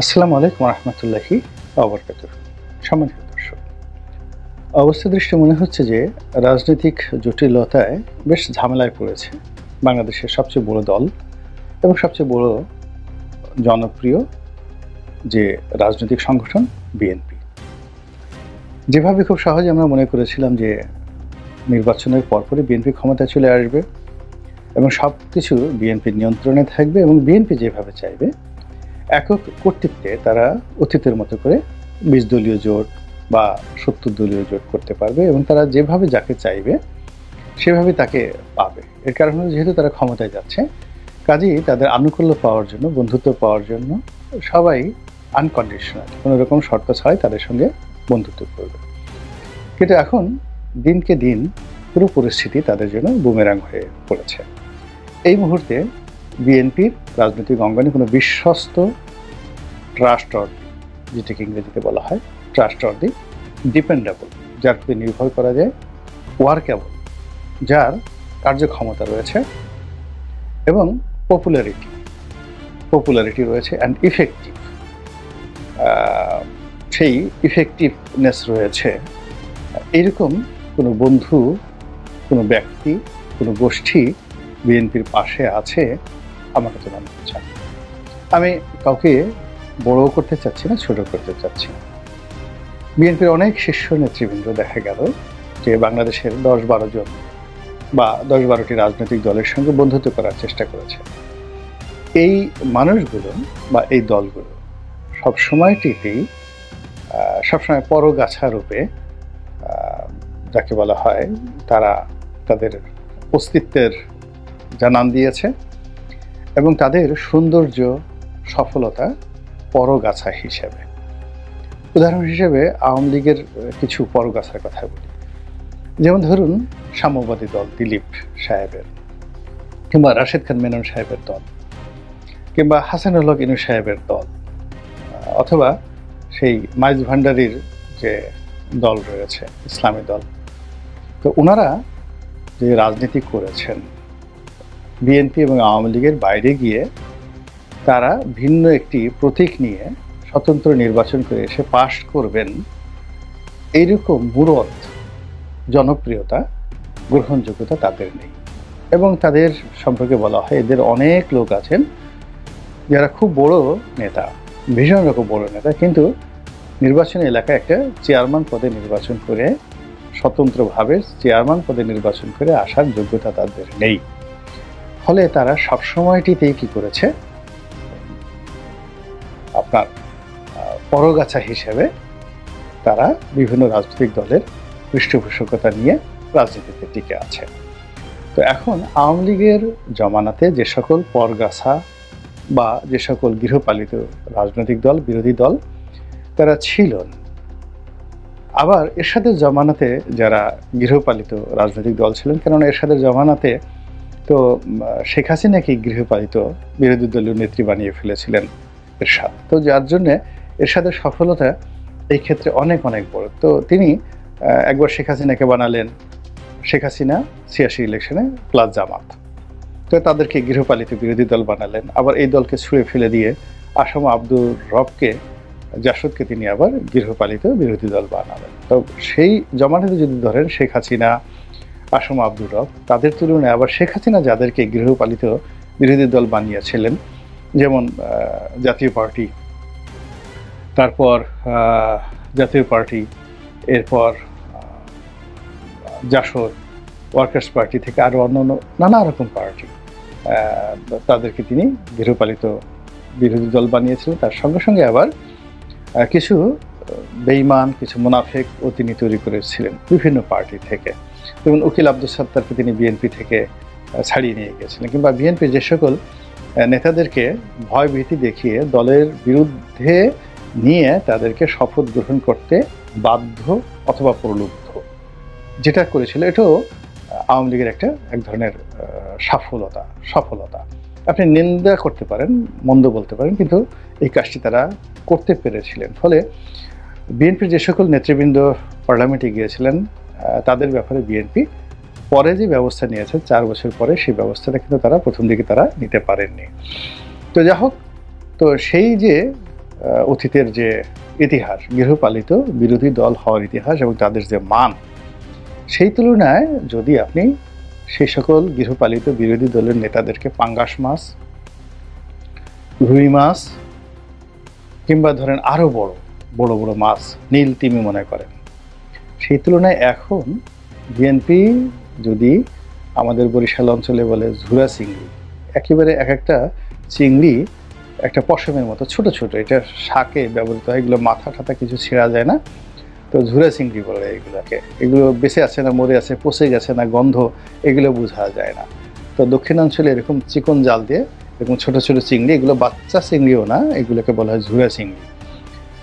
আসসালামু আলাইকুম রহমতুল্লাহি ওয়াবারাকাতুহু। সম্মানিত দর্শক, অবস্থা দৃষ্টে মনে হচ্ছে যে রাজনৈতিক জটিলতায় বেশ ঝামেলায় পড়েছে বাংলাদেশের সবচেয়ে বড় দল এবং সবচেয়ে বড় জনপ্রিয় যে রাজনৈতিক সংগঠন বিএনপি। যেভাবে খুব সহজে আমরা মনে করেছিলাম যে নির্বাচনের পরপরই বিএনপি ক্ষমতায় চলে আসবে এবং সব কিছু বিএনপির নিয়ন্ত্রণে থাকবে এবং বিএনপি যেভাবে চাইবে একক কর্তৃত্বে তারা অতীতের মতো করে ২০ দলীয় জোট বা ৭০ দলীয় জোট করতে পারবে এবং তারা যেভাবে যাকে চাইবে সেভাবে তাকে পাবে। এর কারণ হলো যেহেতু তারা ক্ষমতায় যাচ্ছে, কাজেই তাদের আনুকূল্য পাওয়ার জন্য, বন্ধুত্ব পাওয়ার জন্য সবাই আনকন্ডিশনাল, কোনো রকম শর্ত ছাড়াই তাদের সঙ্গে বন্ধুত্ব করবে। কিন্তু এখন দিনকে দিন পুরো পরিস্থিতি তাদের জন্য বুমেরাং হয়ে পড়েছে। এই মুহূর্তে বিএনপির রাজনৈতিক অঙ্গনে কোনো বিশ্বস্ত ট্রাস্টওয়ার্দি, যেটাকে ইংরেজিতে বলা হয় ট্রাস্টওয়ার্দি, ডিপেন্ডেবল, যার প্রতি নির্ভর করা যায়, ওয়ার্কেবল, যার কার্যক্ষমতা রয়েছে এবং পপুলারিটি রয়েছে অ্যান্ড ইফেক্টিভ, সেই ইফেক্টিভনেস রয়েছে, এইরকম কোনো বন্ধু, কোনো ব্যক্তি, কোনো গোষ্ঠী বিএনপির পাশে আছে আমার কাছে মনে হচ্ছে। আমি কাউকে বড় করতে চাচ্ছি না, ছোট করতে চাচ্ছি না। বিএনপির অনেক শীর্ষ নেতৃবৃন্দ দেখা গেল যে বাংলাদেশের ১০-১২ জন বা ১০-১২টি রাজনৈতিক দলের সঙ্গে বন্ধুত্ব করার চেষ্টা করেছে। এই মানুষগুলো বা এই দলগুলো সবসময়টিতেই সবসময় পরগাছা রূপে, যাকে বলা হয়, তারা তাদের অস্তিত্বের জানান দিয়েছে এবং তাদের সৌন্দর্য, সফলতা পরগাছা হিসেবে। উদাহরণ হিসেবে আওয়ামী লীগের কিছু পরগাছার কথা বলি। যেমন ধরুন সাম্যবাদী দল দিলীপ সাহেবের, কিংবা রাশেদ খান মেনন সাহেবের দল, কিংবা হাসানুল হক ইনু সাহেবের দল, অথবা সেই মাইজ ভান্ডারীর যে দল রয়েছে ইসলামী দল। তো ওনারা যে রাজনীতি করেছেন বিএনপি এবং আওয়ামী লীগের বাইরে গিয়ে, তারা ভিন্ন একটি প্রতীক নিয়ে স্বতন্ত্র নির্বাচন করে এসে পাশ করবেন, এইরকম মূঢ়ত জনপ্রিয়তা, গ্রহণযোগ্যতা তাদের নেই। এবং তাদের সম্পর্কে বলা হয় এদের অনেক লোক আছেন যারা খুব বড় নেতা, ভীষণ রকম বড় নেতা, কিন্তু নির্বাচনী এলাকায় একটা চেয়ারম্যান পদে নির্বাচন করে, স্বতন্ত্রভাবে চেয়ারম্যান পদে নির্বাচন করে আসার যোগ্যতা তাদের নেই। ফলে তারা সবসময়টিতেই কি করেছে, আপনার পরগাছা হিসেবে তারা বিভিন্ন রাজনৈতিক দলের পৃষ্ঠপোষকতা নিয়ে রাজনীতিতে টিকে আছে। তো এখন আওয়ামী লীগের জমানাতে যে সকল পরগাছা বা যে সকল গৃহপালিত রাজনৈতিক দল, বিরোধী দল তারা ছিলেন, আবার এরশাদের জমানাতে যারা গৃহপালিত রাজনৈতিক দল ছিলেন, কেননা এরশাদের জমানাতে তো শেখ হাসিনাকে গৃহপালিত বিরোধী দলীয় নেত্রী বানিয়ে ফেলেছিলেন এরশাদ। তো যার জন্যে এরশাদের সফলতা এই ক্ষেত্রে অনেক অনেক বড়। তো তিনি একবার শেখ হাসিনাকে বানালেন, শেখ হাসিনা ৮৬ ইলেকশনে প্লাস জামাত, তো তাদেরকে গৃহপালিত বিরোধী দল বানালেন। আবার এই দলকে ছুঁড়ে ফেলে দিয়ে আসম আব্দুর রবকে, জাসদকে তিনি আবার গৃহপালিত বিরোধী দল বানালেন। তো সেই জমানাতে যদি ধরেন শেখ হাসিনা, আসম আব্দুর রব, তাদের তুলনায় আবার শেখ হাসিনা যাদেরকে গৃহপালিত বিরোধী দল বানিয়েছিলেন, যেমন জাতীয় পার্টি, তারপর জাতীয় পার্টি, এরপর জাসদ, ওয়ার্কার্স পার্টি থেকে আরও অন্যান্য নানা রকম পার্টি, তাদেরকে তিনি গৃহপালিত বিরোধী দল বানিয়েছিলেন। তার সঙ্গে সঙ্গে আবার কিছু বেঈমান, কিছু মুনাফেকও তিনি তৈরি করেছিলেন বিভিন্ন পার্টি থেকে। যেমন উকিল আব্দুল সাত্তারকে তিনি বিএনপি থেকে ছাড়িয়ে নিয়ে গিয়েছিলেন, কিংবা বিএনপির যে সকল নেতাদেরকে ভয় ভীতি দেখিয়ে দলের বিরুদ্ধে নিয়ে তাদেরকে শপথ গ্রহণ করতে বাধ্য অথবা প্রলুব্ধ, যেটা করেছিল, এটাও আওয়ামী লীগের এক ধরনের সফলতা। আপনি নিন্দা করতে পারেন, মন্দ বলতে পারেন, কিন্তু এই কাজটি তারা করতে পেরেছিলেন। ফলে বিএনপির যে সকল নেতৃবৃন্দ পার্লামেন্টে গিয়েছিলেন, তাদের ব্যাপারে বিএনপি পরে যে ব্যবস্থা নিয়েছে 4 বছর পরে, সেই ব্যবস্থাটা কিন্তু তারা প্রথম দিকে তারা নিতে পারেননি। তো যা হোক, তো সেই যে অতীতের যে ইতিহাস, গৃহপালিত বিরোধী দল হওয়ার ইতিহাস এবং তাদের যে মান, সেই তুলনায় যদি আপনি সেই সকল গৃহপালিত বিরোধী দলের নেতাদেরকে পাঙ্গাস মাছ, রুই মাছ কিংবা ধরেন আরও বড় বড় বড় মাছ, নীল তিমি মনে করেন, সেই তুলনায় এখন বিএনপি যদি আমাদের বরিশাল অঞ্চলে বলে ঝুরা চিংড়ি, একেবারে এক একটা চিংড়ি একটা পশমের মতো ছোট ছোট, এটা শাকে ব্যবহৃত হয়, এগুলো মাথা ঠাথা কিছু ছেঁড়া যায় না, তো ঝুরা চিংড়ি বলে এগুলোকে। এগুলো বেঁচে আছে না মরে আছে, পচে গেছে না গন্ধ, এগুলো বোঝা যায় না। তো দক্ষিণাঞ্চলে এরকম চিকন জাল দিয়ে এরকম ছোট ছোট চিংড়ি, এগুলো বাচ্চা চিংড়িও না, এগুলোকে বলা হয় ঝুরা চিংড়ি।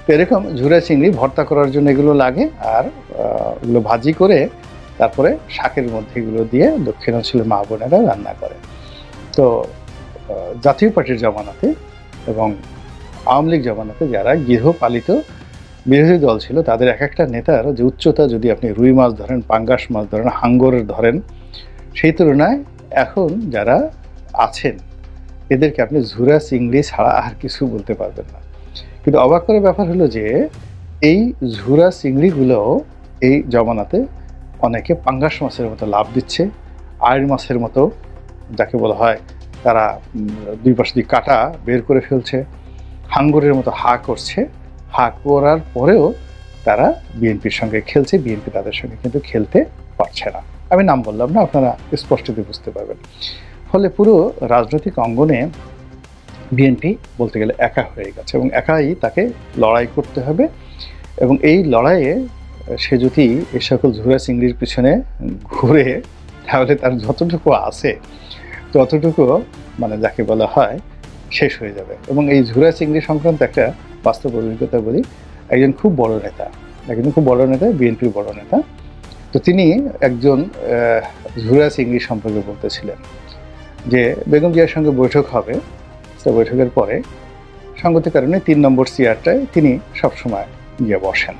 তো এরকম ঝুরা চিংড়ি ভর্তা করার জন্য এগুলো লাগে, আর এগুলো ভাজি করে তারপরে শাকের মধ্যে এগুলো দিয়ে দক্ষিণাঞ্চলের মা বোনেরা রান্না করে। তো জাতীয় পার্টির জমানাতে এবং আওয়ামী লীগ জমানাতে যারা গৃহপালিত বিরোধী দল ছিল, তাদের এক একটা নেতার যে উচ্চতা, যদি আপনি রুই মাছ ধরেন, পাঙ্গাস মাছ ধরেন, হাঙ্গর ধরেন, সেই তুলনায় এখন যারা আছেন এদেরকে আপনি ঝুরা চিংড়ি ছাড়া আর কিছু বলতে পারবেন না। কিন্তু অবাক করার ব্যাপার হলো যে এই ঝুরা চিংড়িগুলো এই জমানাতে অনেকে পাঙ্গাস মাছের মতো লাভ দিচ্ছে, আইড় মাছের মতো, যাকে বলা হয় তারা দুই পাশ দিয়ে কাটা বের করে ফেলছে, হাঙ্গরের মতো হা করছে, হা করার পরেও তারা বিএনপির সঙ্গে খেলছে, বিএনপি তাদের সঙ্গে কিন্তু খেলতে পারছে না। আমি নাম বললাম না, আপনারা স্পষ্টতই বুঝতে পারবেন। ফলে পুরো রাজনৈতিক অঙ্গনে বিএনপি বলতে গেলে একা হয়ে গেছে এবং একাই তাকে লড়াই করতে হবে। এবং এই লড়াইয়ে সে যদি এই সকল ঝুরা চিংড়ির পিছনে ঘুরে, তাহলে তার যতটুকু আছে ততটুকু মানে যাকে বলা হয় শেষ হয়ে যাবে। এবং এই ঝুরা চিংড়ি সংক্রান্ত একটা বাস্তব অভিজ্ঞতা বলি। একজন খুব বড় নেতা, বিএনপির বড় নেতা, তো তিনি একজন ঝুরা চিংড়ি সম্পর্কে বলতেছিলেন যে বেগম জিয়ার সঙ্গে বৈঠক হবে, তো বৈঠকের পরে সঙ্গতির কারণে ৩ নম্বর চেয়ারটায় তিনি সবসময় গিয়ে বসেন,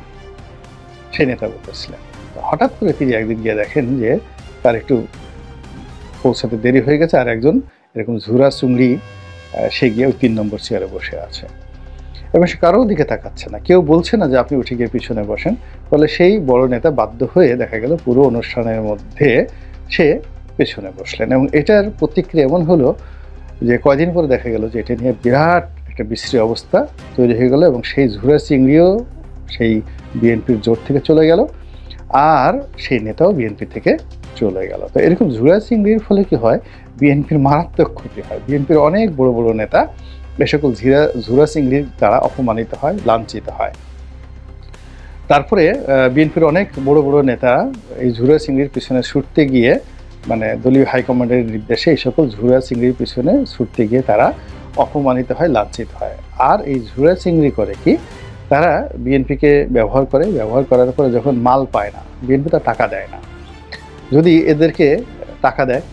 সেই নেতা বলতেছিলেন। হঠাৎ করে তিনি একদিন গিয়ে দেখেন যে তার একটু পৌঁছাতে দেরি হয়ে গেছে, আর একজন এরকম ঝুরা চিংড়ি সে গিয়ে ওই ৩ নম্বর চেয়ারে বসে আছে এবং সে কারোর দিকে তাকাচ্ছে না, কেউ বলছে না যে আপনি উঠে গিয়ে পিছনে বসেন। ফলে সেই বড় নেতা বাধ্য হয়ে দেখা গেল পুরো অনুষ্ঠানের মধ্যে সে পেছনে বসলেন। এবং এটার প্রতিক্রিয়া এমন হলো যে কয়দিন পরে দেখা গেল যে এটা নিয়ে বিরাট একটা বিশ্রী অবস্থা তৈরি হয়ে গেল এবং সেই ঝুরা চিংড়িও সেই বিএনপির জোট থেকে চলে গেল, আর সেই নেতাও বিএনপি থেকে চলে গেল। তো এরকম ঝুরা চিংড়ির ফলে কি হয়, বিএনপির মারাত্মক ক্ষতি হয়। বিএনপির অনেক বড় বড় নেতা এ সকল ঝুরা চিংড়ির দ্বারা অপমানিত হয়, লাঞ্ছিত হয়। তারপরে বিএনপির অনেক বড় বড় নেতা এই ঝুরা চিংড়ির পিছনে ছুটতে গিয়ে, মানে দলীয় হাইকমান্ডের নির্দেশে এই সকল ঝুরা চিংড়ির পিছনে ছুটতে গিয়ে তারা অপমানিত হয়, লাঞ্ছিত হয়। আর এই ঝুরা চিংড়ি করে কি, তারা বিএনপিকে ব্যবহার করে, ব্যবহার করার পরে যখন মাল পায় না, বিএনপি তার টাকা দেয় না। যদি এদেরকে টাকা দেয়,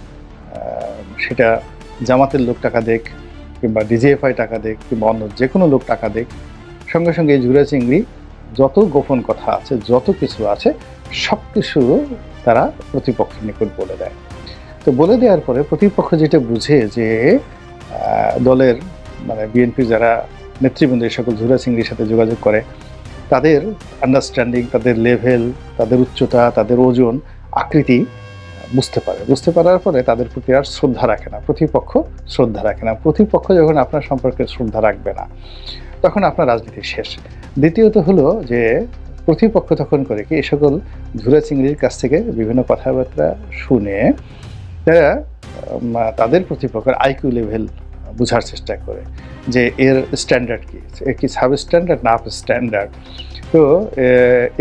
সেটা জামাতের লোক টাকা দেখ কিংবা ডিজিএফআই টাকা দেখ কিংবা অন্য যে কোনো লোক টাকা দেখ, সঙ্গে সঙ্গে এই ঝুরা চিংড়ি যত গোপন কথা আছে, যত কিছু আছে, সব কিছু তারা প্রতিপক্ষের নিকট বলে দেয়। তো বলে দেওয়ার পরে প্রতিপক্ষ যেটা বুঝে যে দলের মানে বিএনপির যারা নেতৃবৃন্দ এই সকল ঝুরা চিংড়ির সাথে যোগাযোগ করে, তাদের আন্ডারস্ট্যান্ডিং, তাদের লেভেল, তাদের উচ্চতা, তাদের ওজন, আকৃতি বুঝতে পারার পরে তাদের প্রতি আর শ্রদ্ধা রাখে না, প্রতিপক্ষ শ্রদ্ধা রাখে না। প্রতিপক্ষ যখন আপনার সম্পর্কে শ্রদ্ধা রাখবে না, তখন আপনার রাজনীতি শেষ। দ্বিতীয়ত হলো যে প্রতিপক্ষ তখন করে কি, এই সকল ঝুরা চিংড়ির কাছ থেকে বিভিন্ন কথাবার্তা শুনে তারা তাদের প্রতিপক্ষের আইকিউ লেভেল বোঝার চেষ্টা করে যে এর স্ট্যান্ডার্ড কি, এর কি সাব স্ট্যান্ডার্ড না আপ স্ট্যান্ডার্ড, তো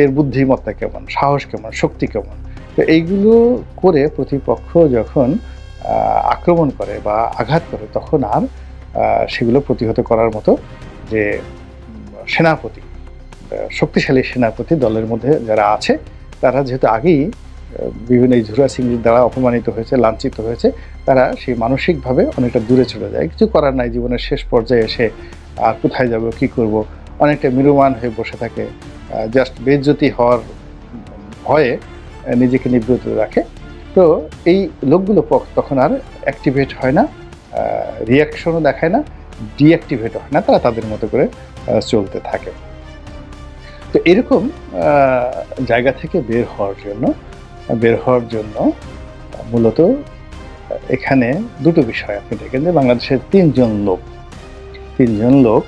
এর বুদ্ধিমত্তা কেমন, সাহস কেমন, শক্তি কেমন। তো এইগুলো করে প্রতিপক্ষ যখন আক্রমণ করে বা আঘাত করে, তখন আর সেগুলো প্রতিহত করার মতো যে সেনাপতি, শক্তিশালী সেনাপতি দলের মধ্যে যারা আছে, তারা যেহেতু আগেই বিভিন্ন এই ঝুরা চিংড়ির দ্বারা অপমানিত হয়েছে, লাঞ্ছিত হয়েছে, তারা সেই মানসিকভাবে অনেকটা দূরে চলে যায়। কিছু করার নাই, জীবনের শেষ পর্যায়ে এসে আর কোথায় যাব, কি করব, অনেকটা মিরুমান হয়ে বসে থাকে, জাস্ট বেইজ্জতি হওয়ার ভয়ে নিজেকে নিবৃত্ত রাখে। তো এই লোকগুলো তখন আর অ্যাক্টিভেট হয় না, রিয়াকশনও দেখায় না, ডিঅ্যাক্টিভেট হয় না, তারা তাদের মতো করে চলতে থাকে। তো এরকম জায়গা থেকে বের হওয়ার জন্য মূলত এখানে দুটো বিষয় আপনি দেখেন যে বাংলাদেশের তিনজন লোক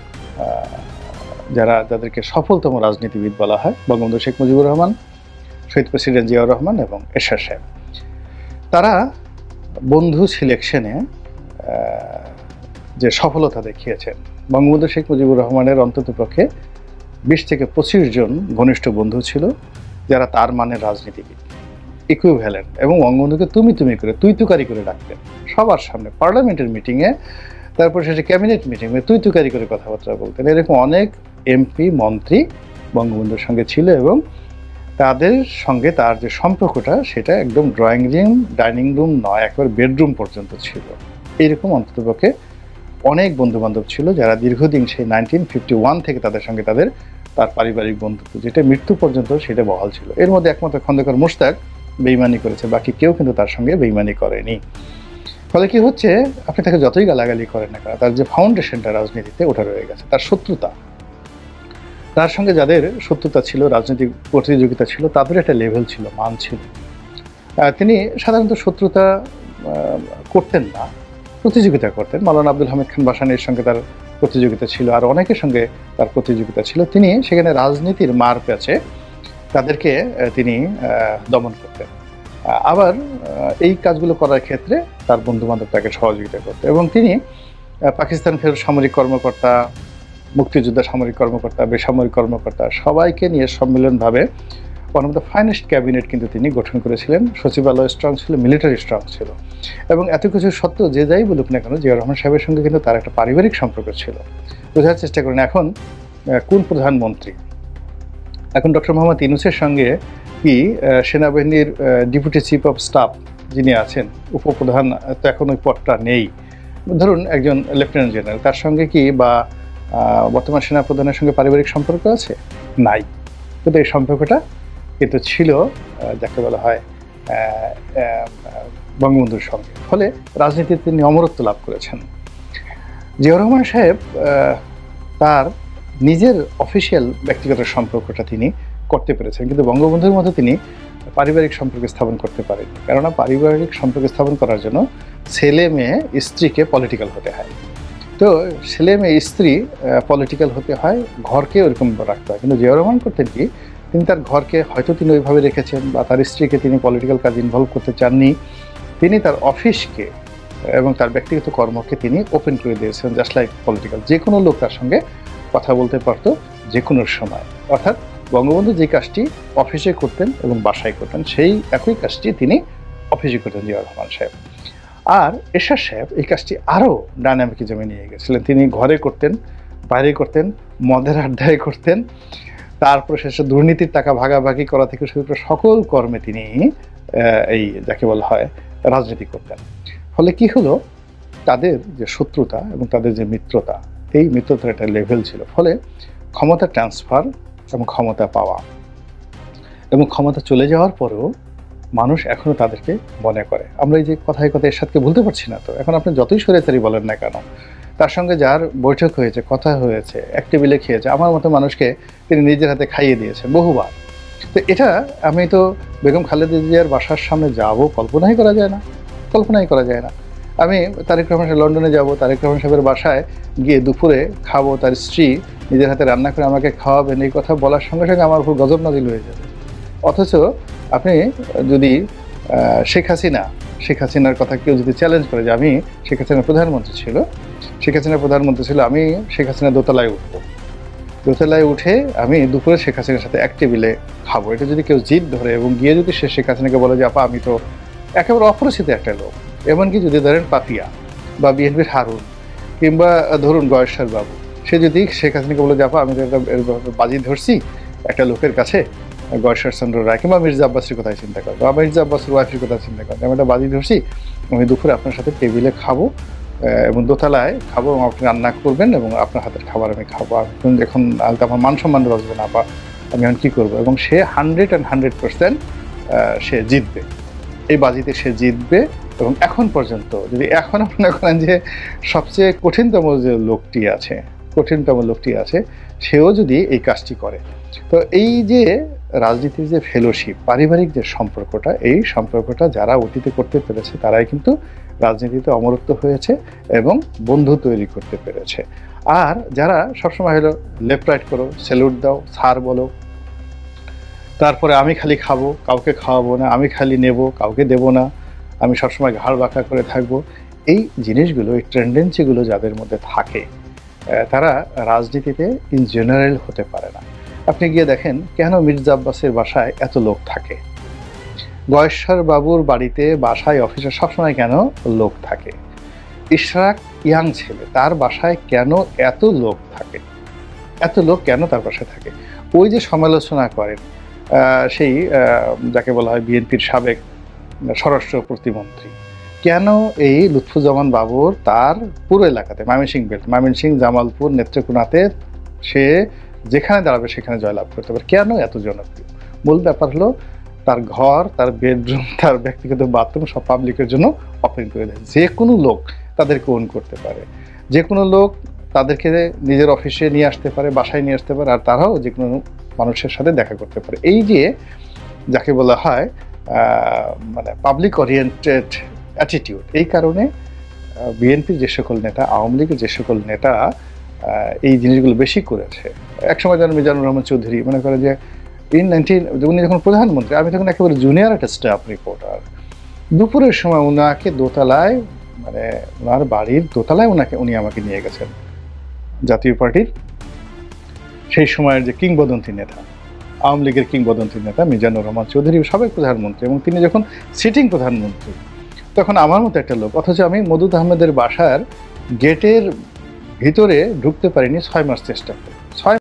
যাদেরকে সফলতম রাজনীতিবিদ বলা হয়, বঙ্গবন্ধু শেখ মুজিবুর রহমান, শহীদ প্রেসিডেন্ট জিয়াউর রহমান এবং এরশাদ সাহেব। তারা বন্ধু সিলেকশনে যে সফলতা দেখিয়েছেন, বঙ্গবন্ধু শেখ মুজিবুর রহমানের অন্ততপক্ষে 20 থেকে 25 জন ঘনিষ্ঠ বন্ধু ছিল যারা তার মানের রাজনীতিবিদ, ইকুইভ্যালেন্ট, এবং বঙ্গবন্ধুকে তুমি করে তুই-তুকারি করে ডাকতেন সবার সামনে, পার্লামেন্টের মিটিংয়ে, তারপর শেষে ক্যাবিনেট মিটিংয়ে তুই-তুকারি করে কথাবার্তা বলতেন। এরকম অনেক এমপি মন্ত্রী বঙ্গবন্ধুর সঙ্গে ছিল এবং তাদের সঙ্গে তার যে সম্পর্কটা সেটা একদম ড্রয়িং রুম, ডাইনিং রুম নয়, একবার বেডরুম পর্যন্ত ছিল। এইরকম অন্ততপক্ষে অনেক বন্ধুবান্ধব ছিল যারা দীর্ঘদিন সেই 1951 থেকে তাদের সঙ্গে তার পারিবারিক বন্ধুত্ব, যেটা মৃত্যু পর্যন্ত সেটা বহাল ছিল। এর মধ্যে একমাত্র খন্দকার মোশতাক বেইমানি করেছে, বাকি কেউ কিন্তু তার সঙ্গে বেইমানি করেনি। ফলে কি হচ্ছে, আপনি তাকে যতই গালাগালি করেন না কেন, তার যে ফাউন্ডেশনটা রাজনীতিতে ওটা রয়ে গেছে। তার শত্রুতা, তার সঙ্গে যাদের শত্রুতা ছিল, রাজনৈতিক প্রতিযোগিতা ছিল, তাদের একটা লেভেল ছিল, মান ছিল। তিনি সাধারণত শত্রুতা করতেন না, প্রতিযোগিতা করতেন। মাওলানা আব্দুল হামিদ খান ভাসানীর সঙ্গে তার প্রতিযোগিতা ছিল, আর অনেকের সঙ্গে তার প্রতিযোগিতা ছিল। তিনি সেখানে রাজনীতির মার প্যাচে তাদেরকে তিনি দমন করতেন। আবার এই কাজগুলো করার ক্ষেত্রে তার বন্ধুবান্ধব তাকে সহযোগিতা করতেন, এবং তিনি পাকিস্তান ফেরত সামরিক কর্মকর্তা, মুক্তিযোদ্ধা সামরিক কর্মকর্তা, বেসামরিক কর্মকর্তা সবাইকে নিয়ে সম্মিলনভাবে one of the finest cabinet কিন্তু তিনি গঠন করেছিলেন। সচিবালয় স্ট্রং ছিল, মিলিটারি স্ট্রং ছিল, এবং এত কিছু সত্ত্বেও যে যাই বলুক না কেন, জিয়াউর রহমান সাহেবের সঙ্গে কিন্তু তার একটা পারিবারিক সম্পর্ক ছিল। বোঝার চেষ্টা করেন এখন কোন প্রধানমন্ত্রী, এখন ডক্টর মোহাম্মদ ইউনূসের সঙ্গে কি সেনাবাহিনীর ডেপুটি চিফ অফ স্টাফ যিনি আছেন, উপপ্রধান, তো এখন ওই পদটা নেই, ধরুন একজন লেফটেন্যান্ট জেনারেল, তার সঙ্গে কি বা বর্তমান সেনাপ্রধানের সঙ্গে পারিবারিক সম্পর্ক আছে? নাই। কিন্তু এই সম্পর্কটা কিন্তু ছিল যাকে বলা হয় বঙ্গবন্ধুর সঙ্গে। ফলে রাজনীতিতে তিনি অমরত্ব লাভ করেছেন। জিয়াউর রহমান সাহেব তার নিজের অফিসিয়াল ব্যক্তিগত সম্পর্কটা তিনি করতে পেরেছেন, কিন্তু বঙ্গবন্ধুর মতো তিনি পারিবারিক সম্পর্ক স্থাপন করতে পারেননি। কেননা পারিবারিক সম্পর্ক স্থাপন করার জন্য ছেলে মেয়ে স্ত্রীকে পলিটিক্যাল হতে হয়। তো ছেলে মেয়ে স্ত্রী পলিটিক্যাল হতে হয়, ঘরকে ওরকম রাখতে হয়। কিন্তু জিয়াউর রহমান করতেন কি, তিনি তার ঘরকে হয়তো তিনি ওইভাবে রেখেছেন, বা তার স্ত্রীকে তিনি পলিটিক্যাল কাজ ইনভলভ করতে চাননি। তিনি তার অফিসকে এবং তার ব্যক্তিগত কর্মকে তিনি ওপেন করে দিয়েছেন, জাস্ট লাইক পলিটিক্যাল। যে কোনো লোক তার সঙ্গে কথা বলতে পারতো যে কোনো সময়। অর্থাৎ বঙ্গবন্ধু যে কাজটি অফিসে করতেন এবং বাসায় করতেন, সেই একই কাজটি তিনি অফিসে করতেন জিয়াউর রহমান সাহেব। আর এরশাদ সাহেব এই কাজটি আরও ডাইনামিকিজমে নিয়ে গেছিলেন। তিনি ঘরে করতেন, বাইরে করতেন, মদের আড্ডায় করতেন, তারপর শেষে দুর্নীতির টাকা ভাগাভাগি করা থেকে শুরু করে সকল কর্মে তিনি এই যাকে বলা হয় রাজনীতি করতেন। ফলে কি হলো, তাদের যে শত্রুতা এবং তাদের যে মিত্রতা, এই মিত্রতার একটা লেভেল ছিল। ফলে ক্ষমতা ট্রান্সফার এবং ক্ষমতা পাওয়া এবং ক্ষমতা চলে যাওয়ার পরেও মানুষ এখনও তাদেরকে মনে করে। আমরা এই যে কথায় এরশাদকে ভুলতে পারছি না। তো এখন আপনি যতই স্বৈরাচারী বলেন না কেন, তার সঙ্গে যার বৈঠক হয়েছে, কথা হয়েছে, এক টেবিলে খেয়েছে, আমার মতো মানুষকে তিনি নিজের হাতে খাইয়ে দিয়েছেন বহুবার। তো এটা আমি তো বেগম খালেদা জিয়ার বাসার সামনে যাব কল্পনাই করা যায় না। আমি তারেক রহমান সাহেব লন্ডনে যাব, তারেক রহমান সাহেবের বাসায় গিয়ে দুপুরে খাবো, তার স্ত্রী নিজের হাতে রান্না করে আমাকে খাওয়াবেন, এই কথা বলার সঙ্গে সঙ্গে আমার উপর গজব নাজিল হয়ে যাবে। অথচ আপনি যদি শেখ হাসিনার কথা কেউ যদি চ্যালেঞ্জ করে যে আমি শেখ হাসিনার প্রধানমন্ত্রী ছিল, আমি শেখ হাসিনার দোতলায় উঠে আমি দুপুরে শেখ হাসিনার সাথে এক টেবিলে খাবো, এটা যদি কেউ জিদ ধরে এবং গিয়ে যদি সে শেখ হাসিনাকে বলে যে আপা আমি তো একেবারে অপরিচিত একটা লোক, এমনকি যদি ধরেন পাপিয়া বা বিএনপির হারুন কিংবা ধরুন গয়েশ্বর বাবু, সে যদি শেখ হাসিনাকে বলে যে আপা আমি তো একটা বাজি ধরছি একটা লোকের কাছে, গয়েশ্বর চন্দ্র রায় কিংবা মির্জা আব্বাসের কথাই চিন্তা করো, বা মির্জা আব্বাসের ওয়াইফের কথা চিন্তা করো, আমি একটা বাজি ধরছি, আমি দুপুরে আপনার সাথে টেবিলে খাবো এবং দোতলায় খাবো, এবং আপনি রান্না করবেন এবং আপনার হাতের খাবার আমি খাবো, এখন আমার মান সম্মান বাঁচবে না, বা আমি এখন কী করবো, এবং সে 100% সে জিতবে, এই বাজিতে সে জিতবে এবং এখন পর্যন্ত যদি এখনো মনে করেন যে সবচেয়ে কঠিনতম লোকটি আছে সেও যদি এই কাজটি করে, তো এই যে রাজনীতির যে ফেলোশিপ, পারিবারিক যে সম্পর্কটা, এই সম্পর্কটা যারা অতীতে করতে পেরেছে তারাই কিন্তু রাজনীতিতে অমরত্ব হয়েছে এবং বন্ধু তৈরি করতে পেরেছে। আর যারা সবসময় হলো লেফট রাইট করো, স্যালুট দাও, স্যার বলো, তারপরে আমি খালি খাবো, কাউকে খাওয়াবো না, আমি খালি নেব, কাউকে দেব না, আমি সবসময় ঘাড় বাঁকা করে থাকবো, এই জিনিসগুলো, এই টেন্ডেন্সিগুলো যাদের মধ্যে থাকে তারা রাজনীতিতে ইন জেনারেল হতে পারে না। আপনি গিয়ে দেখেন কেন মির্জা আব্বাসের বাসায় এত লোক থাকে, গয়েশ্বর বাবুর বাড়িতে, বাসায়, অফিসে সবসময় কেন লোক থাকে, ইশরাক ইয়াং ছেলে, তার বাসায় কেন এত লোক থাকে, এত লোক কেন তার বাসায় থাকে। ওই যে সমালোচনা করেন সেই যাকে বলা হয় বিএনপির সাবেক স্বরাষ্ট্র প্রতিমন্ত্রী, কেন এই লুৎফুজ্জামান বাবুর তার পুরো এলাকাতে, ময়মনসিংহ বেল্ট, ময়মনসিংহ, জামালপুর, নেত্রকোনাতে সে যেখানে দাঁড়াবে সেখানে জয়লাভ করতে পারে, কেন এত জনপ্রিয়? মূল ব্যাপার হলো তার ঘর, তার বেডরুম, তার ব্যক্তিগত বাথরুম সব পাবলিকের জন্য ওপেন করে দেয়। যে কোনো লোক তাদেরকে ওন করতে পারে, যে কোনো লোক তাদেরকে নিজের অফিসে নিয়ে আসতে পারে, বাসায় নিয়ে আসতে পারে, আর তারাও যে কোনো মানুষের সাথে দেখা করতে পারে। এই যে যাকে বলা হয় মানে পাবলিক ওরিয়েন্টেড অ্যাটিটিউড, এই কারণে বিএনপির যে সকল নেতা, আওয়ামী লীগের যে সকল নেতা এই জিনিসগুলো বেশি করেছে। একসময় যেন মিজানুর রহমান চৌধুরী মনে করে যে উনি যখন প্রধানমন্ত্রী, আমি তখন একেবারে জুনিয়র একটা স্টাফ রিপোর্টার, দুপুরের সময় ওনাকে দোতলায়, মানে ওনার বাড়ির দোতলায় উনি আমাকে নিয়ে গেছেন। জাতীয় পার্টির সেই সময়ের যে কিংবদন্তি নেতা, আওয়ামী লীগের কিংবদন্তি নেতা মিজানুর রহমান চৌধুরী সাবেক প্রধানমন্ত্রী, এবং তিনি যখন সিটিং প্রধানমন্ত্রী, তখন আমার মতো একটা লোক, অথচ আমি মদুদ আহমেদের বাসার গেটের ভিতরে ঢুকতে পারিনি 6 মাস চেষ্টা করে।